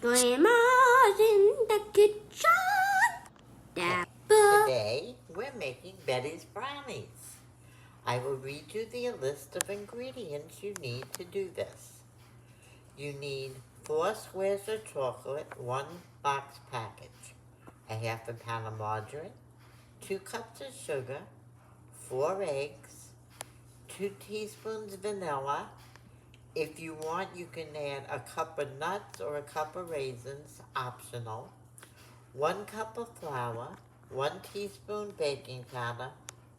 Grandma's in the kitchen. Dapper. Today, we're making Betty's brownies. I will read you the list of ingredients you need to do this. You need 4 squares of chocolate, 1 box package, a half a pound of margarine, 2 cups of sugar, 4 eggs, 2 teaspoons vanilla. If you want, you can add a cup of nuts or a cup of raisins, optional. 1 cup of flour, 1 teaspoon baking powder,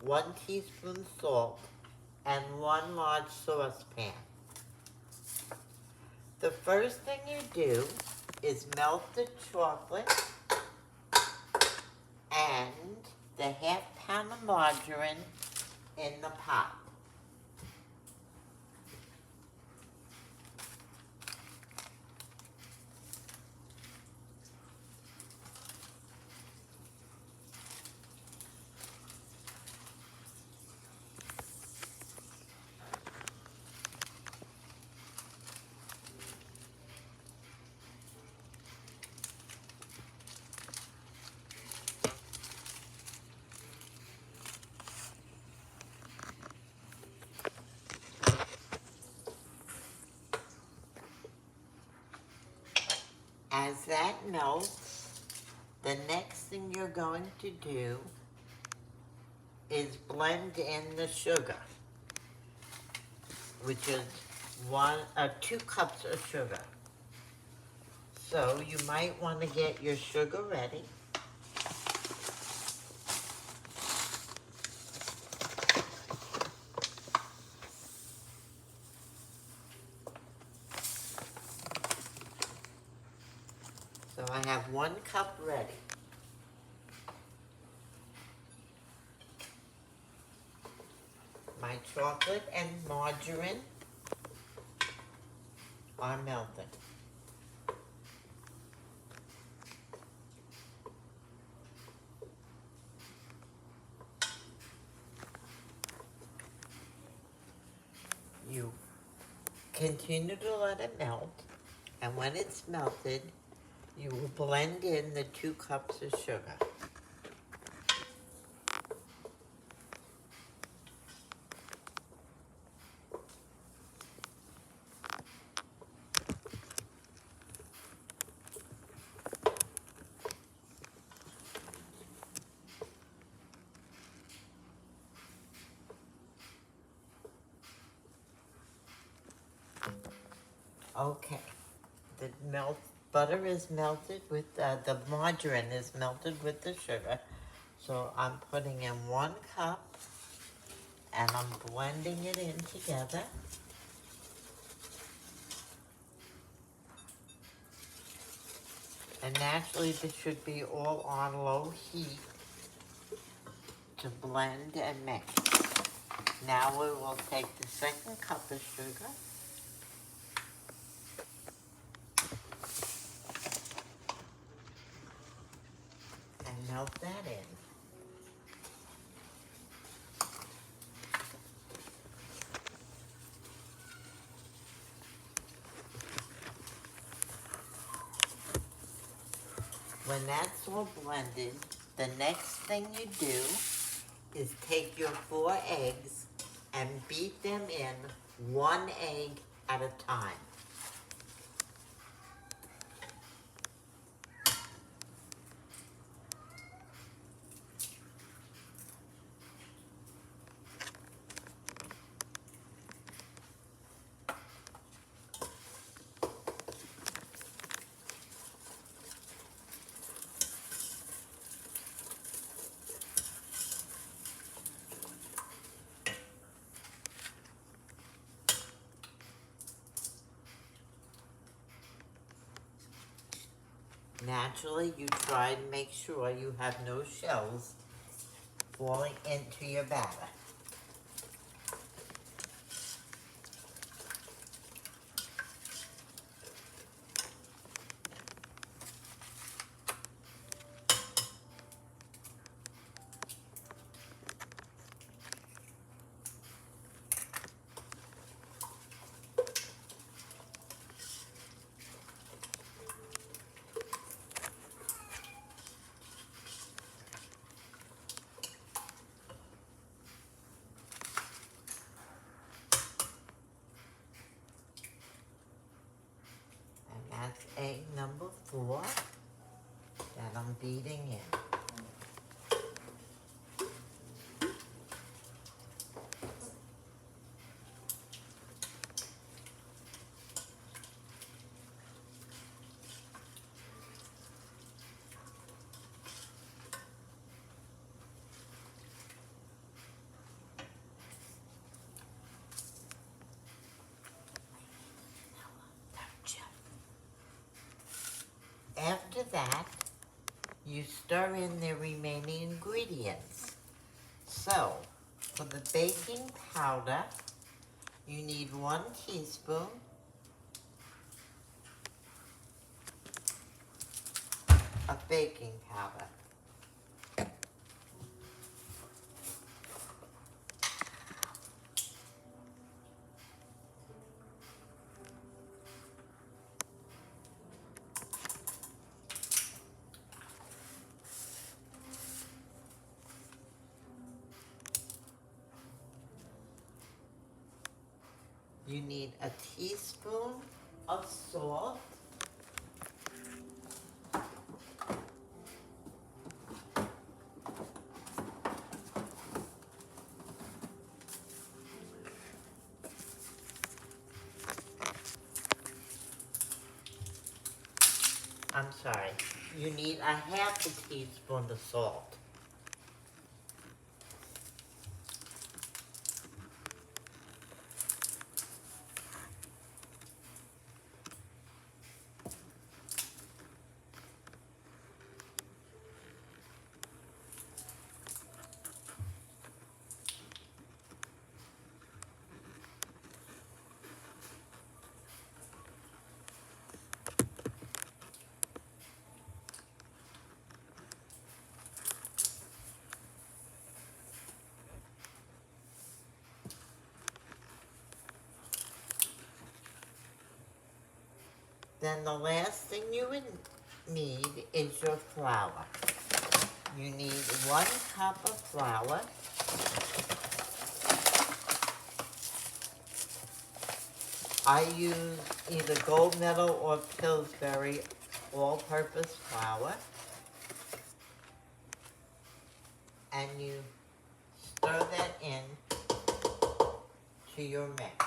1 teaspoon salt, and 1 large saucepan. The first thing you do is melt the chocolate and the half pound of margarine in the pot. As that melts, the next thing you're going to do is blend in the sugar, which is 2 cups of sugar. So you might want to get your sugar ready. So I have 1 cup ready. My chocolate and margarine are melting. You continue to let it melt, and when it's melted, you will blend in the 2 cups of sugar. Okay, the butter is melted with, the margarine is melted with the sugar. So I'm putting in 1 cup and I'm blending it in together. And naturally this should be all on low heat to blend and mix. Now we will take the 2nd cup of sugar and melt that in. When that's all blended, the next thing you do is take your 4 eggs and beat them in 1 egg at a time. Naturally, you try to make sure you have no shells falling into your batter. That's egg number 4 that I'm beating in. After that, you stir in the remaining ingredients. So, for the baking powder, you need 1 teaspoon of baking powder. You need a teaspoon of salt. I'm sorry, you need a half a teaspoon of salt. Then the last thing you would need is your flour. You need 1 cup of flour. I use either Gold Medal or Pillsbury all-purpose flour. And you stir that in to your mix.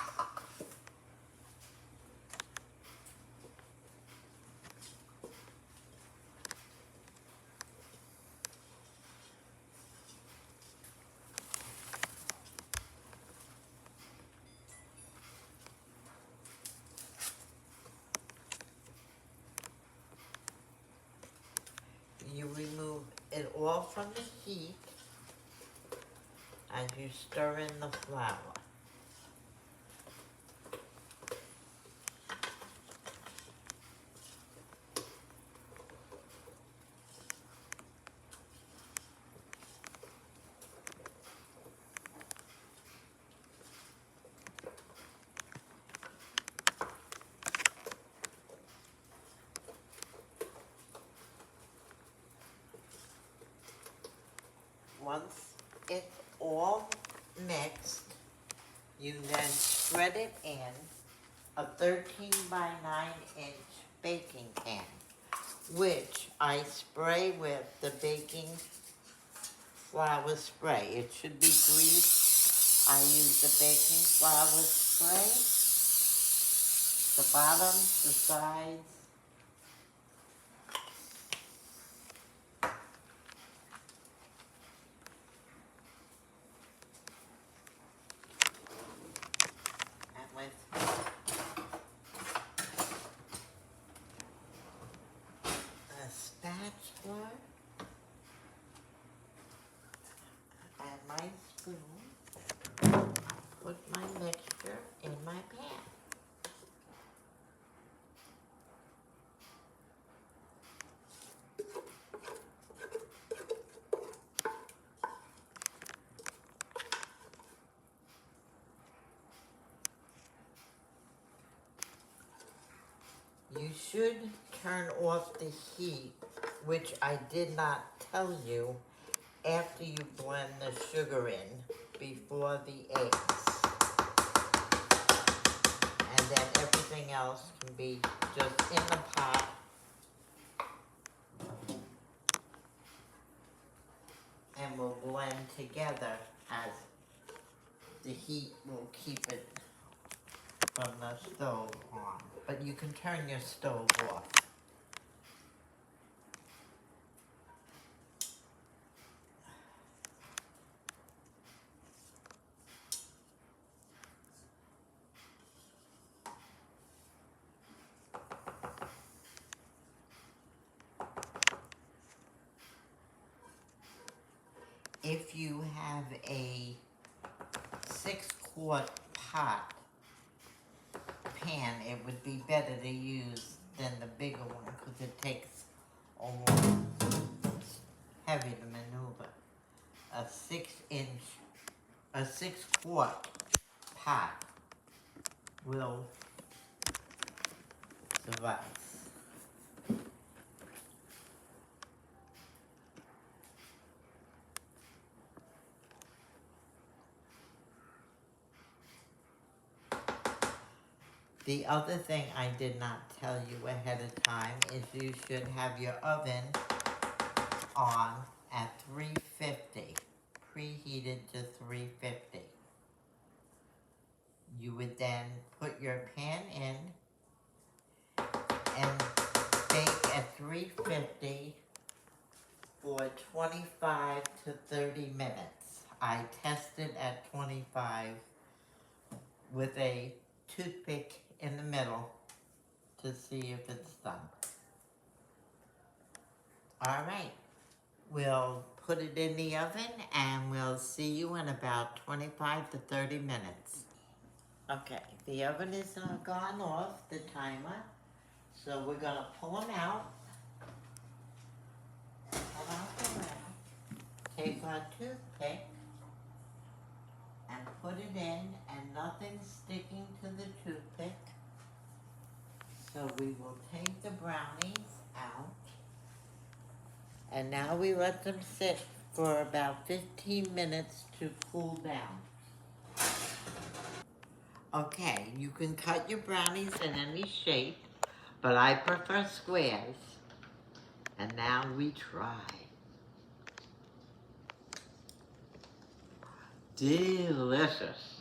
You remove it all from the heat as you stir in the flour. Once it's all mixed, you then spread it in a 13 by 9 inch baking pan, which I spray with the baking flour spray. It should be greased. I use the baking flour spray, the bottom, the sides, and with a spatula and my spoon, put my mixture in my pan. You should turn off the heat, which I did not tell you, after you blend the sugar in before the eggs. And then everything everything else can be just in the pot. And will blend together as the heat will keep it from the stove on. But you can turn your stove off. If you have a 6-quart pot pan, it would be better to use than the bigger one because it takes a long, heavy to maneuver. A 6-quart pot will suffice. The other thing I did not tell you ahead of time is you should have your oven on at 350, preheated to 350. You would then put your pan in and bake at 350 for 25 to 30 minutes. I tested at 25 with a toothpick in the middle to see if it's done. All right, we'll put it in the oven and we'll see you in about 25 to 30 minutes. Okay, the oven is gone off, the timer, so we're gonna pull them out. Pull out the wrap, take our toothpick and put it in, and nothing's sticking to the toothpick. So we will take the brownies out. And now we let them sit for about 15 minutes to cool down. Okay, you can cut your brownies in any shape, but I prefer squares. And now we try. Delicious.